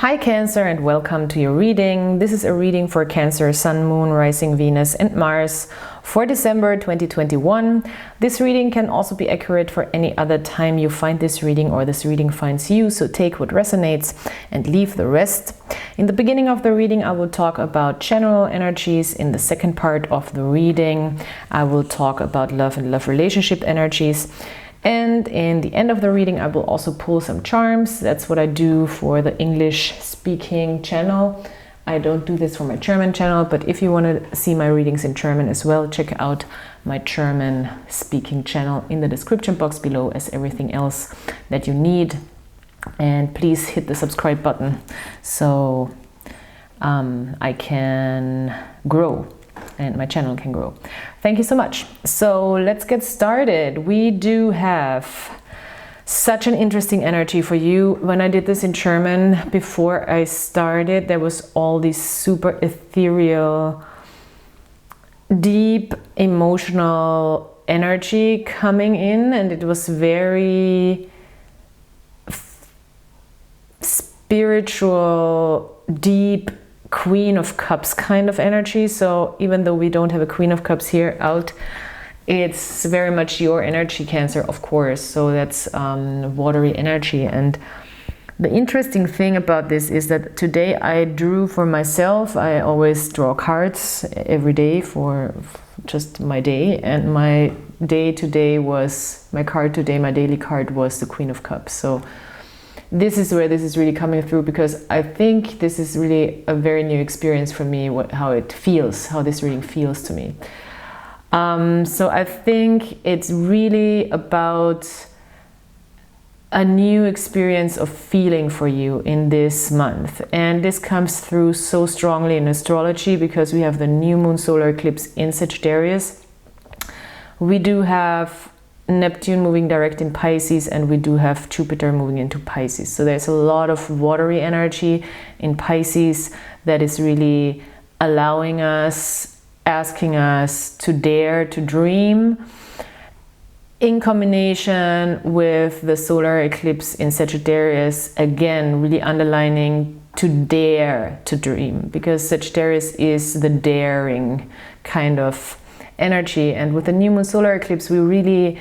Hi Cancer, and welcome to your reading. This is a reading for Cancer, Sun, Moon, Rising, Venus and Mars for December 2021. This reading can also be accurate for any other time you find this reading or this reading finds you, so take what resonates and leave the rest. In the beginning of the reading I will talk about general energies. In the second part of the reading I will talk about love and love relationship energies. And in the end of the reading, I will also pull some charms. That's what I do for the English speaking channel. I don't do this for my German channel, but if you want to see my readings in German as well, check out my German speaking channel in the description box below, as everything else that you need. And please hit the subscribe button so I can grow and my channel can grow. Thank you so much. So let's get started. We do have such an interesting energy for you. When I did this in German before I started, there was all this super ethereal, deep emotional energy coming in, and it was very spiritual, deep, Queen of Cups kind of energy. So even though we don't have a Queen of Cups here out, it's very much your energy, Cancer, of course. So that's watery energy. And the interesting thing about this is that today I drew for myself. I always draw cards every day for just my day, and my day today was, my card today, my daily card was the Queen of Cups. So this is where this is really coming through, because I think this is really a very new experience for me, how it feels, how this reading feels to me. So I think it's really about a new experience of feeling for you in this month. And this comes through so strongly in astrology because we have the new moon solar eclipse in Sagittarius. We do have Neptune moving direct in Pisces, and we do have Jupiter moving into Pisces. So there's a lot of watery energy in Pisces that is really allowing us, asking us to dare to dream, in combination with the solar eclipse in Sagittarius, again really underlining to dare to dream, because Sagittarius is the daring kind of energy. And with the new moon solar eclipse we really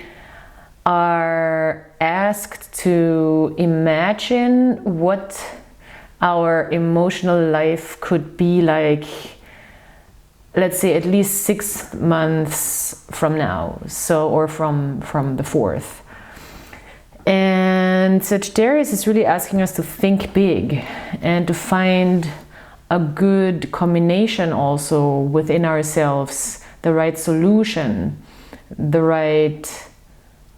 are asked to imagine what our emotional life could be like, let's say at least 6 months from now, so, or from the 4th. And Sagittarius is really asking us to think big and to find a good combination also within ourselves, the right solution, the right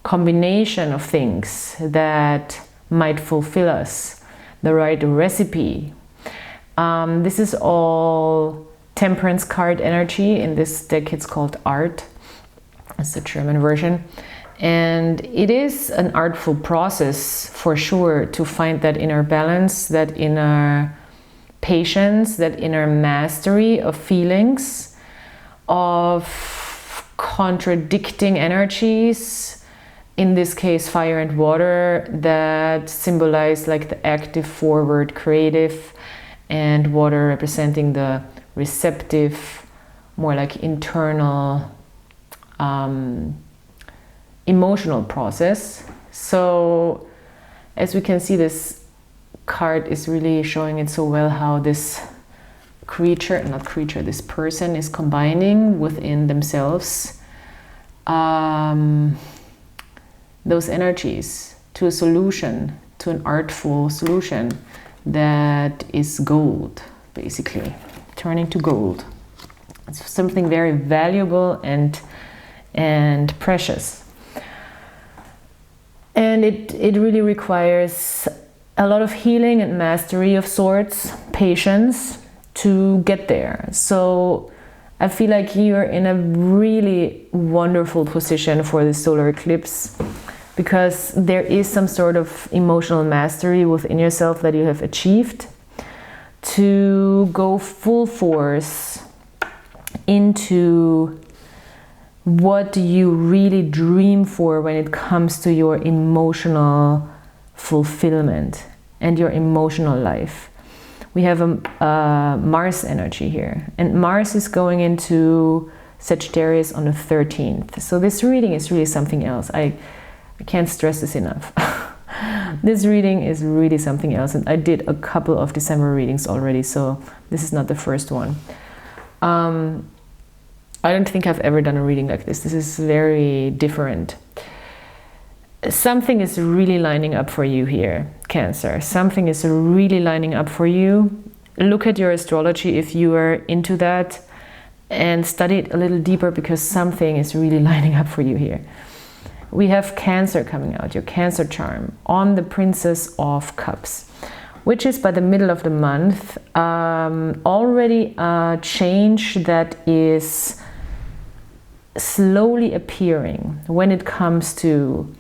combination of things that might fulfill us, the right recipe. This is all Temperance card energy. In this deck it's called Art. It's the German version. And it is an artful process for sure to find that inner balance, that inner patience, that inner mastery of feelings, of contradicting energies, in this case fire and water, that symbolize like the active, forward, creative, and water representing the receptive, more like internal, emotional process. So as we can see, this card is really showing it so well how this creature, not creature, this person is combining within themselves those energies to a solution, to an artful solution that is gold, basically turning to gold. It's something very valuable and precious. And it really requires a lot of healing and mastery of sorts, patience to get there. So I feel like you're in a really wonderful position for the solar eclipse, because there is some sort of emotional mastery within yourself that you have achieved to go full force into what you really dream for when it comes to your emotional fulfillment and your emotional life. we have a Mars energy here. And Mars is going into Sagittarius on the 13th. So this reading is really something else. I can't stress this enough. This reading is really something else. And I did a couple of December readings already, so this is not the first one. I don't think I've ever done a reading like this. This is very different. Something is really lining up for you here, Cancer. Something is really lining up for you. Look at your astrology if you are into that and study it a little deeper, because something is really lining up for you here. We have Cancer coming out, your Cancer charm, on the Princess of Cups, which is by the middle of the month. Already a change that is slowly appearing when it comes to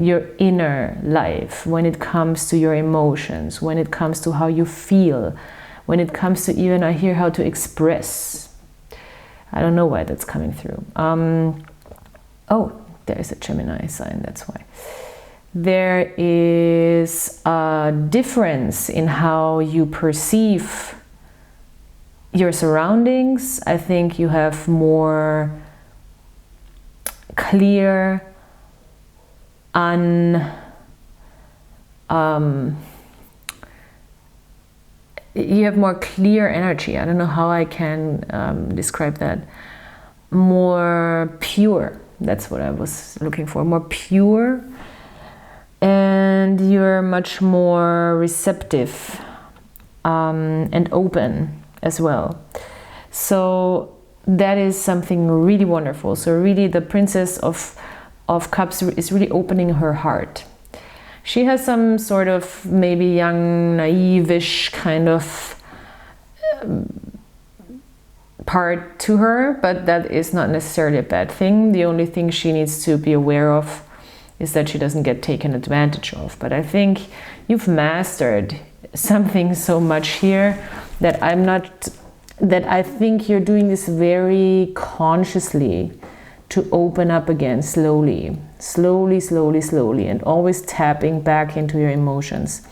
your inner life, when it comes to your emotions, when it comes to how you feel, when it comes to even, I hear, how to express. I don't know why that's coming through. Oh, there is a Gemini sign, that's why. There is a difference in how you perceive your surroundings. I think you have more clear, you have more clear energy. I don't know how I can describe that. More pure, that's what I was looking for. More pure, and you're much more receptive and open as well. So that is something really wonderful. So really the Princess of Cups is really opening her heart. She has some sort of maybe young, naive-ish kind of part to her, but that is not necessarily a bad thing. The only thing she needs to be aware of is that she doesn't get taken advantage of. But I think you've mastered something so much here that I think you're doing this very consciously, to open up again slowly, and always tapping back into your emotions.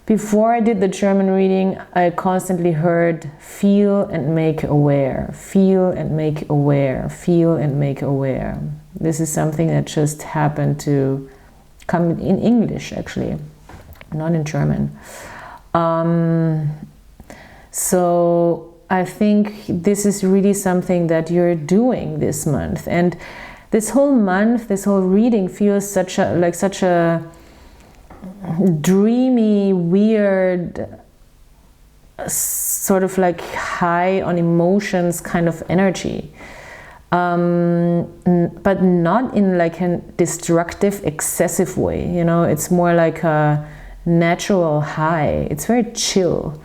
Before I did the German reading, I constantly heard feel and make aware, feel and make aware, feel and make aware. This is something that just happened to come in English, actually, not in German. So I think this is really something that you're doing this month, and this whole month, this whole reading feels such a dreamy, weird, sort of like high on emotions kind of energy, but not in like a destructive, excessive way. You know, it's more like a natural high. It's very chill.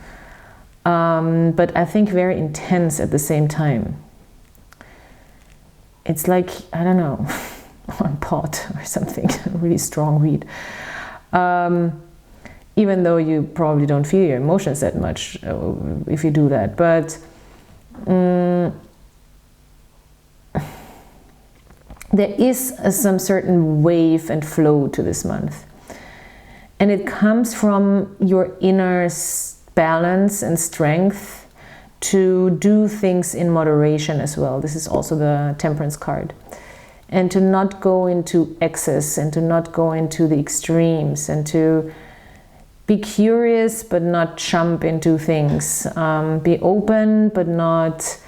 But I think very intense at the same time. It's like, I don't know, on pot or something, a really strong read. Even though you probably don't feel your emotions that much if you do that. But there is some certain wave and flow to this month. And it comes from your inner balance and strength to do things in moderation as well. This is also the Temperance card. And to not go into excess, and to not go into the extremes, and to be curious but not jump into things. Be open but not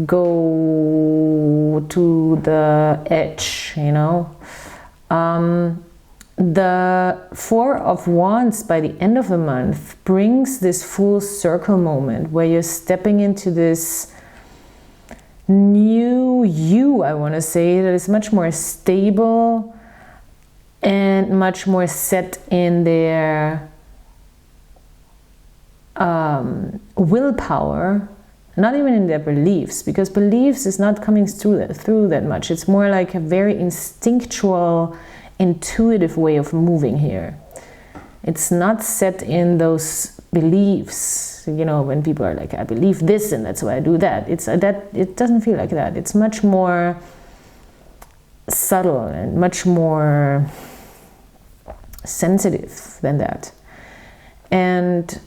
go to the edge, you know. The Four of Wands by the end of the month brings this full circle moment where you're stepping into this new you, I want to say, that is much more stable and much more set in their willpower, not even in their beliefs, because beliefs is not coming through that much. It's more like a very instinctual, intuitive way of moving here. It's not set in those beliefs, you know, when people are like, I believe this and that's why I do that. It doesn't feel like that. It's much more subtle and much more sensitive than that. And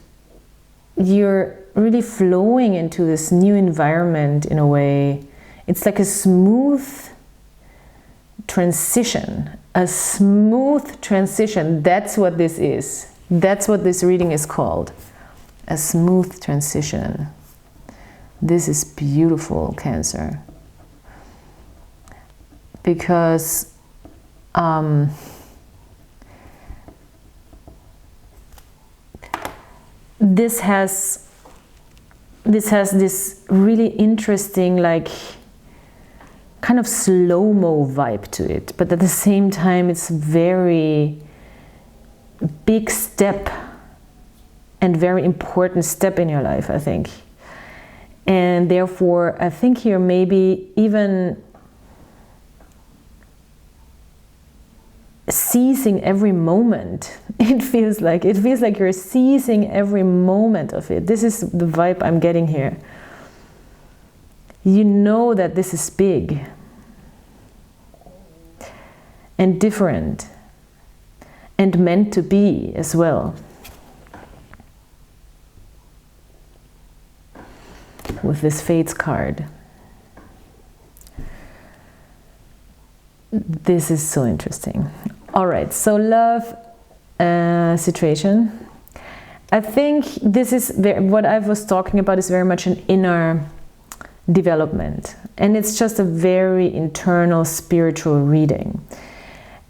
you're really flowing into this new environment in a way. It's like a smooth transition. A smooth transition. That's what this is. That's what this reading is called. A smooth transition. This is beautiful, Cancer. Because this has this really interesting, like, kind of slow-mo vibe to it, but at the same time it's very big step and very important step in your life, I think. And therefore I think here maybe even seizing every moment. It feels like you're seizing every moment of it. This is the vibe I'm getting here. You know that this is big and different and meant to be as well. With this Fates card. This is so interesting. All right, so love situation. I think this is what I was talking about is very much an inner development, and it's just a very internal spiritual reading.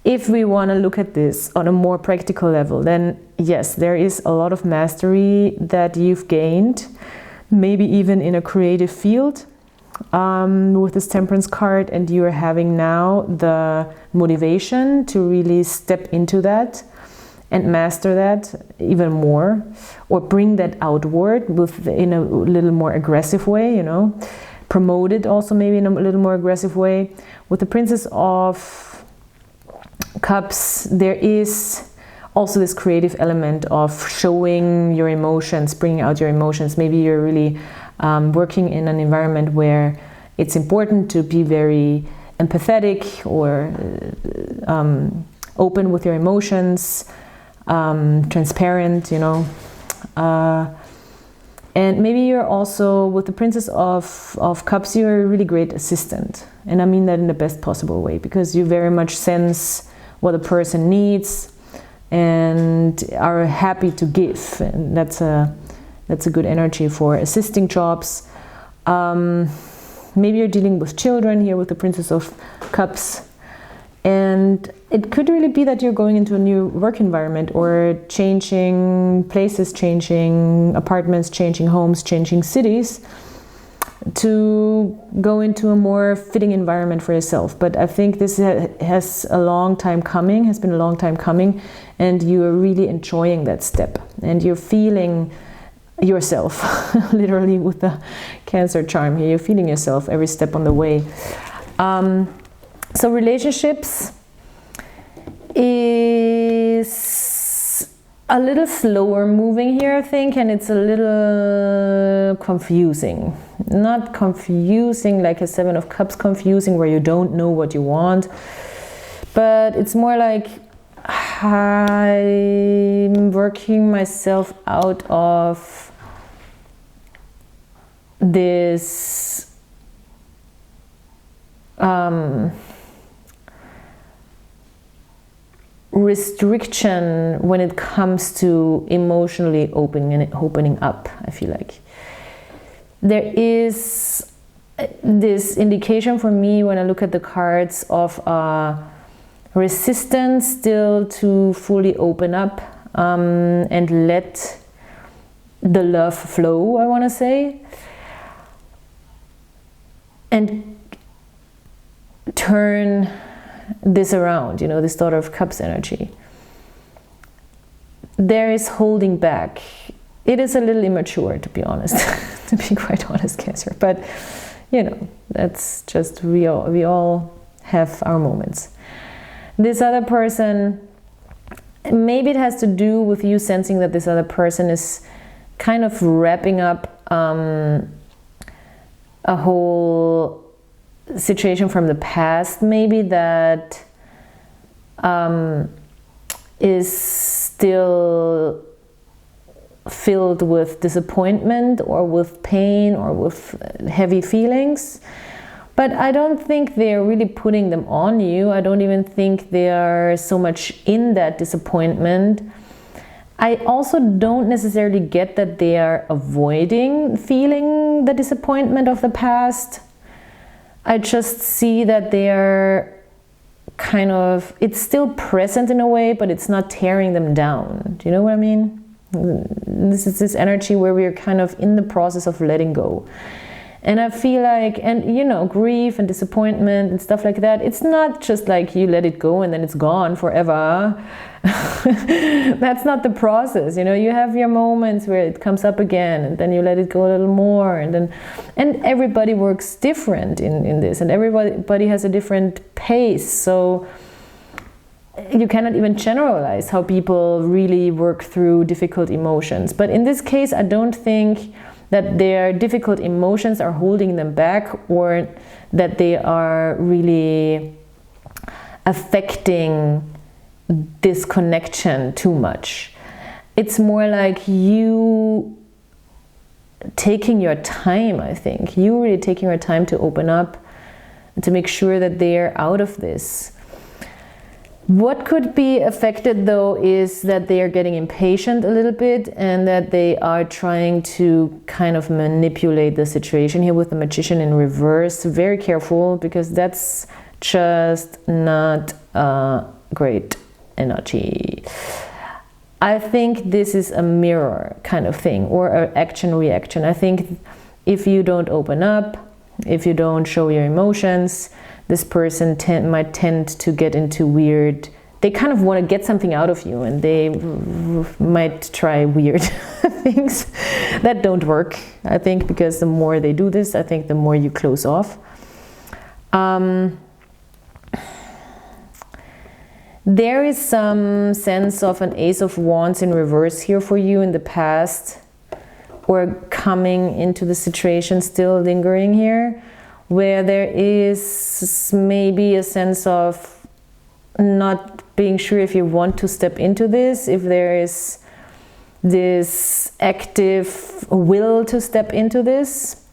If we want to look at this on a more practical level, then yes, there is a lot of mastery that you've gained, maybe even in a creative field, with this Temperance card, and you are having now the motivation to really step into that and master that even more, or bring that outward in a little more aggressive way, you know, promote it also maybe in a little more aggressive way. With the Princess of Cups, there is also this creative element of showing your emotions, bringing out your emotions. Maybe you're really working in an environment where it's important to be very empathetic or open with your emotions, transparent, you know. And maybe you're also, with the Princess of Cups, you're a really great assistant. And I mean that in the best possible way, because you very much sense what a person needs and are happy to give. And that's a good energy for assisting jobs. Maybe you're dealing with children here with the Princess of Cups. And it could really be that you're going into a new work environment, or changing places, changing apartments, changing homes, changing cities, to go into a more fitting environment for yourself. But I think this has been a long time coming, and you are really enjoying that step, and you're feeling yourself, literally with the Cancer charm here, you're feeling yourself every step on the way. So relationships is a little slower moving here, I think, and it's a little confusing. Not confusing like a Seven of Cups confusing, where you don't know what you want, but it's more like I'm working myself out of this restriction when it comes to emotionally opening up. I feel like there is this indication for me when I look at the cards of resistance still to fully open up and let the love flow, I want to say, and turn this around, you know, this Daughter of Cups energy. There is holding back. It is a little immature, to be honest, to be quite honest, Cancer. But, you know, that's just real. We all have our moments. This other person, maybe it has to do with you sensing that this other person is kind of wrapping up a whole situation from the past, maybe, that is still filled with disappointment or with pain or with heavy feelings. But I don't think they're really putting them on you. I don't even think they are so much in that disappointment. I also don't necessarily get that they are avoiding feeling the disappointment of the past. I just see that they are kind of, it's still present in a way, but it's not tearing them down. Do you know what I mean? This is this energy where we're kind of in the process of letting go. And I feel like, and you know, grief and disappointment and stuff like that, it's not just like you let it go and then it's gone forever. That's not the process. You know, you have your moments where it comes up again and then you let it go a little more, and everybody works different in this, and everybody has a different pace. So you cannot even generalize how people really work through difficult emotions. But in this case, I don't think that their difficult emotions are holding them back, or that they are really affecting this connection too much. It's more like you taking your time, I think. You really taking your time to open up and to make sure that they're out of this. What could be affected though is that they are getting impatient a little bit, and that they are trying to kind of manipulate the situation here with the Magician in reverse. Very careful, because that's just not a great energy. I think this is a mirror kind of thing, or an action-reaction. I think if you don't open up, if you don't show your emotions, this person might tend to get into weird, they kind of want to get something out of you, and they might try weird things that don't work, I think, because the more they do this, I think the more you close off. There is some sense of an Ace of Wands in reverse here for you in the past, or coming into the situation, still lingering here, where there is maybe a sense of not being sure if you want to step into this, if there is this active will to step into this,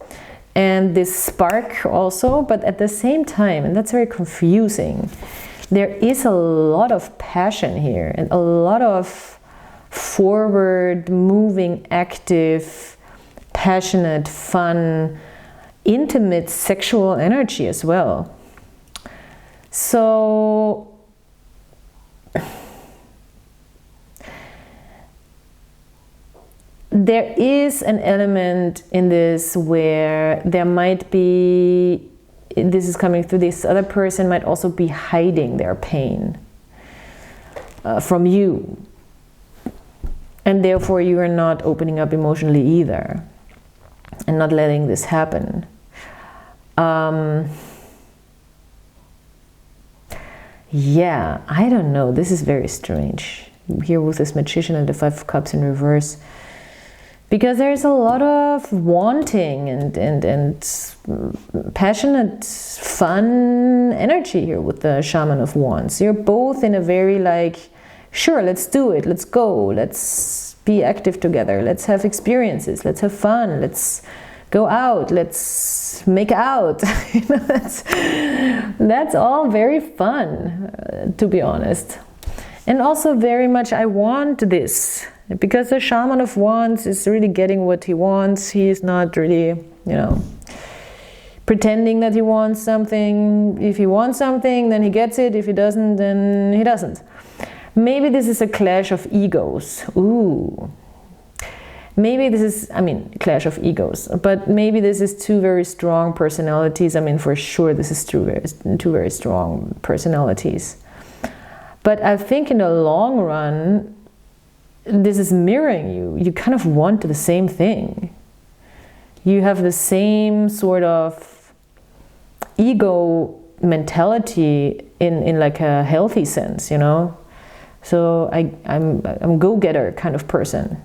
and this spark also. But at the same time, and that's very confusing, there is a lot of passion here, and a lot of forward moving, active, passionate, fun, intimate sexual energy as well. So there is an element in this where there might be, this is coming through, this other person might also be hiding their pain from you, and therefore you are not opening up emotionally either, and not letting this happen. Yeah, I don't know. This is very strange here with this Magician and the Five of Cups in reverse, because there's a lot of wanting and passionate, fun energy here with the Shaman of Wands. You're both in a very like, sure, let's do it, let's go, let's be active together, let's have experiences, let's have fun, let's go out, let's make out. You know, that's all very fun, to be honest. And also very much, I want this, because the Shaman of Wands is really getting what he wants. He is not really, you know, pretending that he wants something. If he wants something, then he gets it. If he doesn't, then he doesn't. Maybe this is a clash of egos. Ooh. Maybe this is, I mean, clash of egos, but maybe this is two very strong personalities. I mean, for sure, this is two very strong personalities. But I think in the long run, this is mirroring you. You kind of want the same thing. You have the same sort of ego mentality in like a healthy sense, you know? So I'm a go-getter kind of person.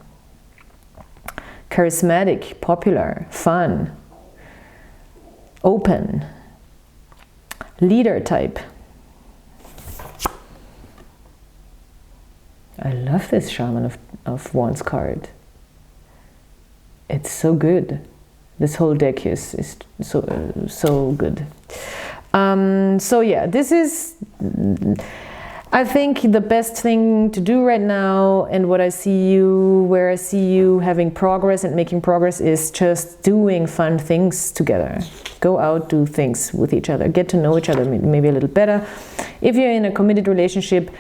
Charismatic, popular, fun, open, leader type. I love this Shaman of Wands card. it's so good. This whole deck is so good. So yeah, this is, I think, the best thing to do right now, and what I see you, where I see you having progress and making progress, is just doing fun things together. Go out, do things with each other, get to know each other maybe a little better. If you're in a committed relationship,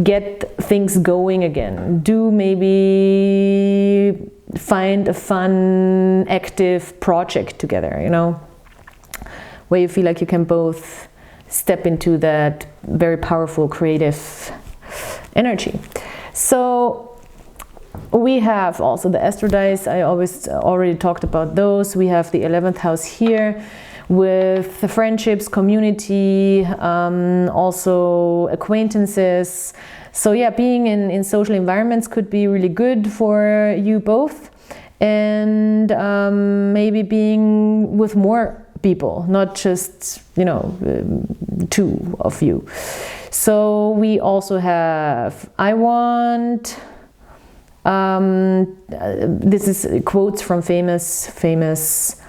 get things going again. Do maybe find a fun, active project together, you know, where you feel like you can both step into that very powerful creative energy. So we have also the Astro dice. I already talked about those. We have the 11th house here with the friendships, community, also acquaintances. So yeah, being in social environments could be really good for you both, and maybe being with more people, not just, you know, two of you. So we also have, I want, this is quotes from famous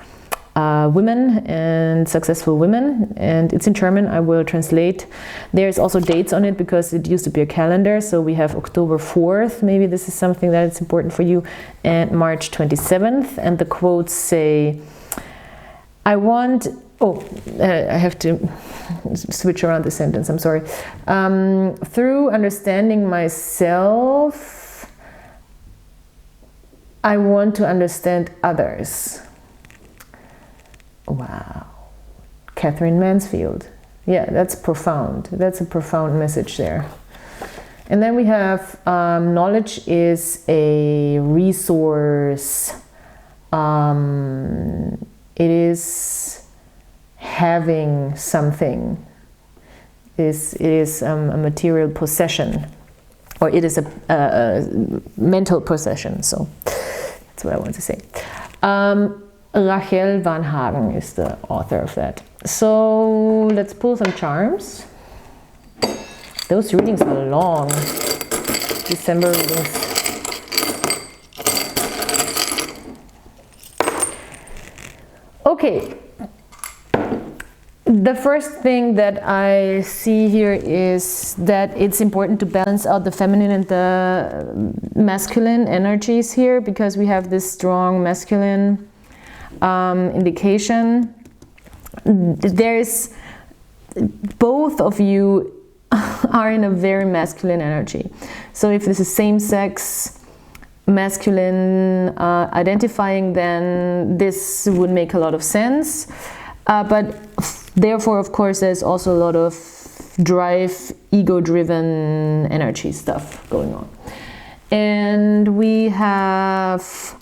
women and successful women, and it's in German. I will translate. There's also dates on it because it used to be a calendar. So we have October 4th, maybe this is something that is important for you, and March 27th. And the quotes say, I want, I have to switch around the sentence, I'm sorry. Through understanding myself, I want to understand others. Wow. Catherine Mansfield. Yeah, that's profound. That's a profound message there. And then we have knowledge is a resource. It is having something. It is a material possession, or it is a mental possession. So that's what I want to say. Rachel Van Hagen is the author of that. So let's pull some charms. Those readings are long. December readings. Okay. The first thing that I see here is that it's important to balance out the feminine and the masculine energies here, because we have this strong masculine indication. There's, both of you are in a very masculine energy. So if this is same-sex masculine identifying, then this would make a lot of sense. But therefore, of course, there's also a lot of drive, ego-driven energy stuff going on. And we have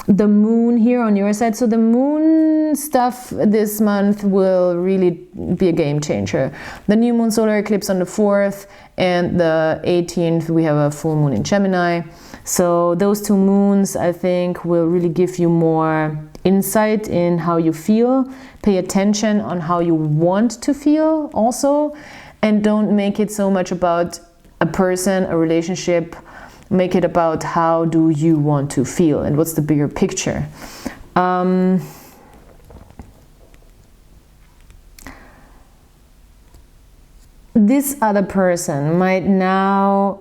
the moon here on your side. So the moon stuff this month will really be a game changer. The new moon solar eclipse on the 4th, and the 18th we have a full moon in Gemini. So those two moons, I think, will really give you more insight in how you feel. Pay attention on how you want to feel also, and don't make it so much about a person, a relationship. Make it about how do you want to feel and what's the bigger picture. This other person might now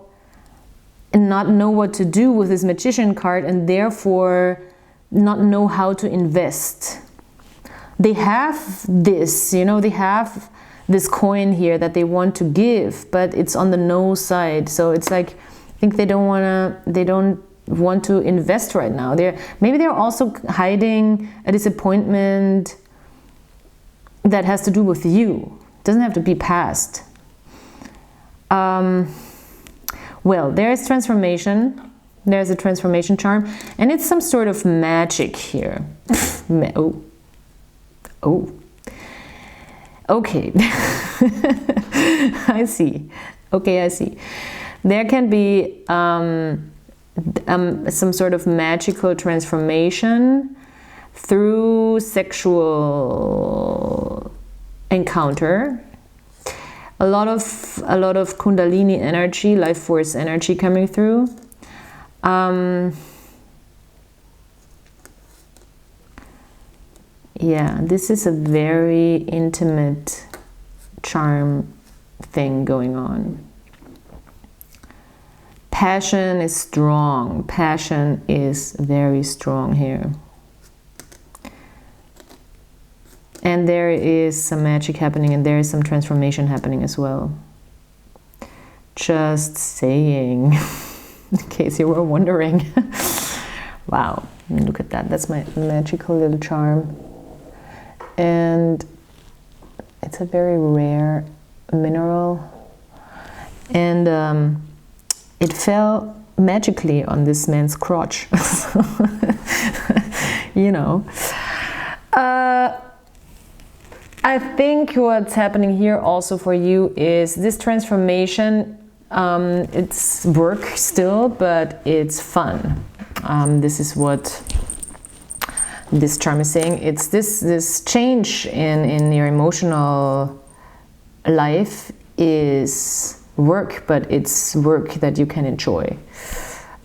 not know what to do with this Magician card, and therefore not know how to invest. They have this, you know, they have this coin here that they want to give, but it's on the no side. So it's like, I think they don't want to invest right now. Maybe they're also hiding a disappointment that has to do with you. It doesn't have to be past. Well, there's transformation. There's a transformation charm, and it's some sort of magic here. Oh. Okay. I see. Okay, I see. There can be some sort of magical transformation through sexual encounter. A lot of Kundalini energy, life force energy coming through. Yeah, this is a very intimate charm thing going on. Passion is strong. Passion is very strong here. And there is some magic happening, and there is some transformation happening as well. Just saying, in case you were wondering. Wow, I mean, look at that. That's my magical little charm. And it's a very rare mineral. And it fell magically on this man's crotch. You know. I think what's happening here also for you is this transformation. It's work still, but it's fun. This is what this charm is saying. It's this change in your emotional life is work, but it's work that you can enjoy.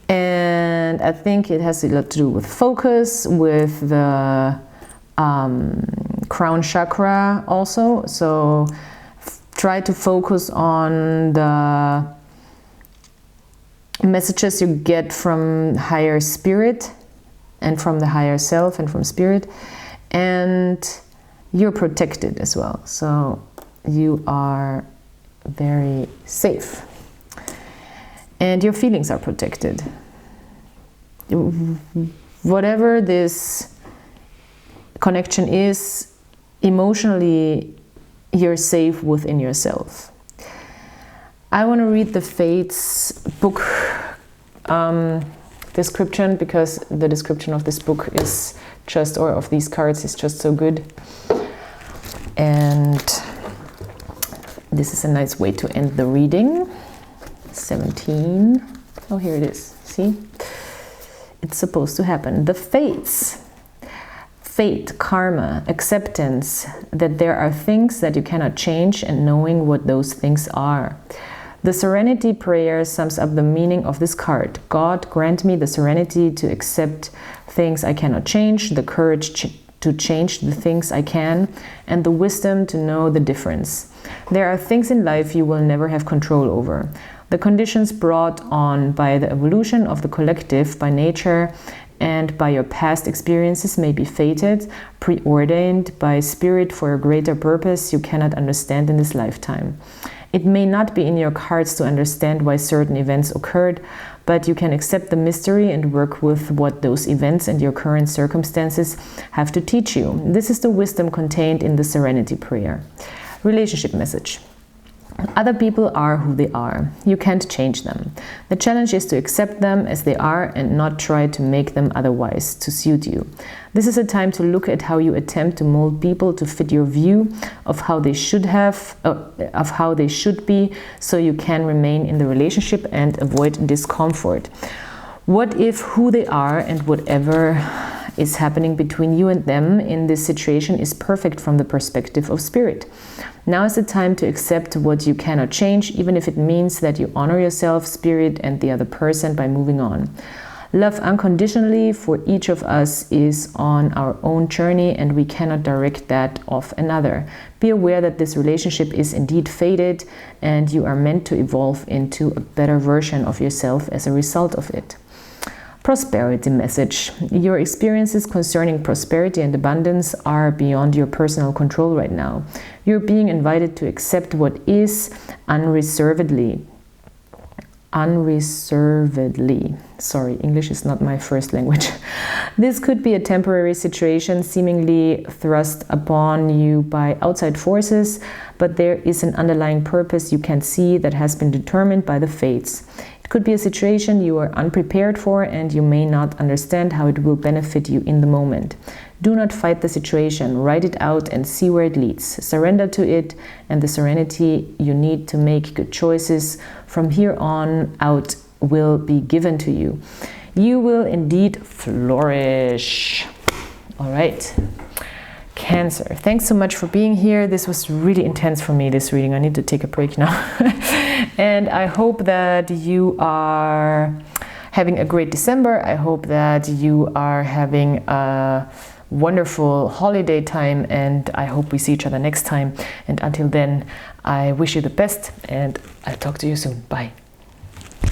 And I think it has a lot to do with focus, with the crown chakra also. So try to focus on the messages you get from higher spirit and from the higher self and from spirit, and you're protected as well, so you are very safe and your feelings are protected. Whatever this connection is, emotionally you're safe within yourself. I want to read the Fates book description, because the description of this book is just, or of these cards, is just so good. And this is a nice way to end the reading. 17. Oh, here it is. See? It's supposed to happen. The Fates. Fate, karma, acceptance that there are things that you cannot change, and knowing what those things are. The Serenity prayer sums up the meaning of this card. God, grant me the serenity to accept things I cannot change, the courage to change the things I can, and the wisdom to know the difference. There are things in life you will never have control over. The conditions brought on by the evolution of the collective, by nature, and by your past experiences may be fated, preordained by spirit for a greater purpose you cannot understand in this lifetime. It may not be in your cards to understand why certain events occurred, but you can accept the mystery and work with what those events and your current circumstances have to teach you. This is the wisdom contained in the Serenity prayer. Relationship message. Other people are who they are. You can't change them. The challenge is to accept them as they are and not try to make them otherwise to suit you. This is a time to look at how you attempt to mold people to fit your view of how they should be, so you can remain in the relationship and avoid discomfort. What if who they are and whatever is happening between you and them in this situation is perfect from the perspective of spirit? Now is the time to accept what you cannot change, even if it means that you honor yourself, spirit, and the other person by moving on. Love unconditionally for each of us is on our own journey, and we cannot direct that of another. Be aware that this relationship is indeed fated, and you are meant to evolve into a better version of yourself as a result of it. Prosperity message. Your experiences concerning prosperity and abundance are beyond your personal control right now. You're being invited to accept what is unreservedly. Sorry, English is not my first language. This could be a temporary situation seemingly thrust upon you by outside forces, but there is an underlying purpose you can see that has been determined by the fates. It could be a situation you are unprepared for, and you may not understand how it will benefit you in the moment. Do not fight the situation, write it out and see where it leads. Surrender to it and the serenity you need to make good choices from here on out will be given to you. You will indeed flourish. All right. Cancer, thanks so much for being here. This was really intense for me, this reading. I need to take a break now. And I hope that you are having a great December. I hope that you are having a wonderful holiday time, and I hope we see each other next time. And until then, I wish you the best, and I'll talk to you soon. Bye.